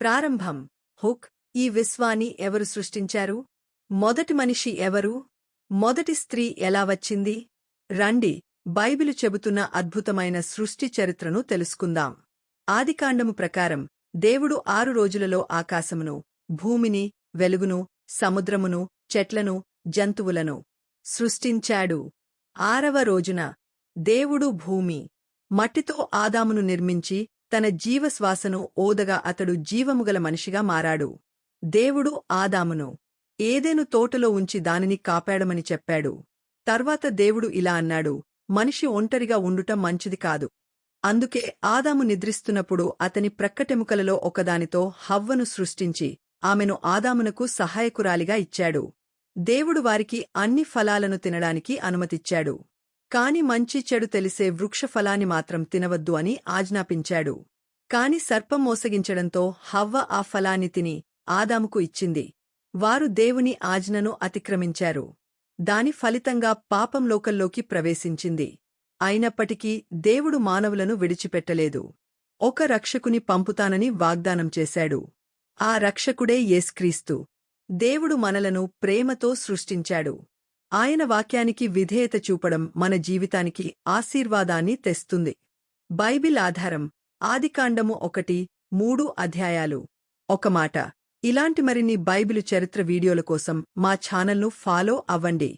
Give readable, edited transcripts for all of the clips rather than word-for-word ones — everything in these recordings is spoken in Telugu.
ప్రారంభం. హుక్. ఈ విశ్వాన్ని ఎవరు సృష్టించారు? మొదటి మనిషి ఎవరు? మొదటి స్త్రీ ఎలా వచ్చింది? రండి, బైబిలు చెబుతున్న అద్భుతమైన సృష్టి చరిత్రను తెలుసుకుందాం. ఆదికాండము ప్రకారం దేవుడు 6 రోజులలో ఆకాశమును, భూమిని, వెలుగును, సముద్రమును, చెట్లను, జంతువులను సృష్టించాడు. 6వ రోజున దేవుడు భూమి, మట్టితో ఆదామును నిర్మించి తన జీవశ్వాసను ఓదగా అతడు జీవముగల మనిషిగా మారాడు. దేవుడు ఆదామును ఏదెను తోటలో ఉంచి దానిని కాపాడమని చెప్పాడు. తర్వాత దేవుడు ఇలా అన్నాడు, మనిషి ఒంటరిగా ఉండుట మంచిది కాదు. అందుకే ఆదాము నిద్రిస్తున్నప్పుడు అతని ప్రక్కటెముకలలో ఒకదానితో హవ్వను సృష్టించి ఆమెను ఆదామునకు సహాయకురాలిగా ఇచ్చాడు. దేవుడు వారికి అన్ని ఫలాలను తినడానికి అనుమతిచ్చాడు. కాని మంచి చెడు తెలిసే వృక్షఫలాన్ని మాత్రం తినవద్దు అని ఆజ్ఞాపించాడు. కాని సర్పం మోసగించడంతో హవ్వ ఆ ఫలాన్ని తిని ఆదాముకు ఇచ్చింది. వారు దేవుని ఆజ్ఞను అతిక్రమించారు. దాని ఫలితంగా పాపం లోకంలోకి ప్రవేశించింది. అయినప్పటికీ దేవుడు మానవులను విడిచిపెట్టలేదు. ఒక రక్షకుని పంపుతానని వాగ్దానం చేశాడు. ఆ రక్షకుడే యేసుక్రీస్తు. దేవుడు మనలను ప్రేమతో సృష్టించాడు. ఆయన వాక్యానికి విధేయత చూపడం మన జీవితానికి ఆశీర్వాదాన్ని తెస్తుంది. బైబిల్ ఆధారం. ఆదికాండము 1-3 అధ్యాయాలు. ఒక మాట. ఇలాంటి మరిన్ని బైబిలు చరిత్ర వీడియోల కోసం మా ఛానల్ను ఫాలో అవ్వండి.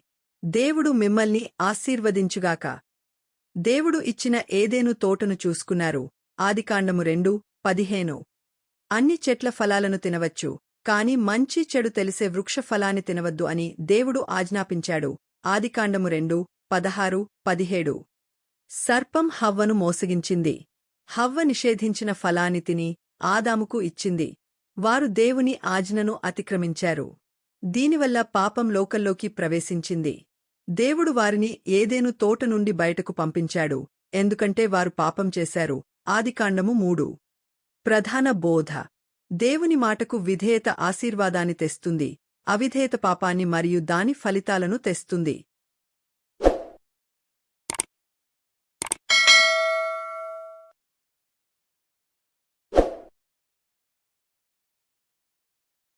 దేవుడు మిమ్మల్ని ఆశీర్వదించుగాక. దేవుడు ఇచ్చిన ఏదెను తోటను చూసుకున్నారు. ఆదికాండము 2:15. అన్ని చెట్ల ఫలాలను తినవచ్చు, కాని మంచి చెడు తెలిసే వృక్ష ఫలాన్ని తినవద్దు అని దేవుడు ఆజ్ఞాపించాడు. ఆదికాండము 2:16-17. సర్పం హవ్వను మోసగించింది. హవ్వ నిషేధించిన ఫలాన్ని తిని ఆదాముకు ఇచ్చింది. వారు దేవుని ఆజ్ఞను అతిక్రమించారు. దీనివల్ల పాపం లోకంలోకి ప్రవేశించింది. దేవుడు వారిని ఏదెను తోట నుండి బయటకు పంపించాడు, ఎందుకంటే వారు పాపం చేశారు. ఆదికాండము 3. ప్రధాన బోధ. దేవుని మాటకు విధేయత ఆశీర్వాదాన్ని తెస్తుంది, అవిధేయత పాపాన్ని మరియు దాని ఫలితాలను తెస్తుంది.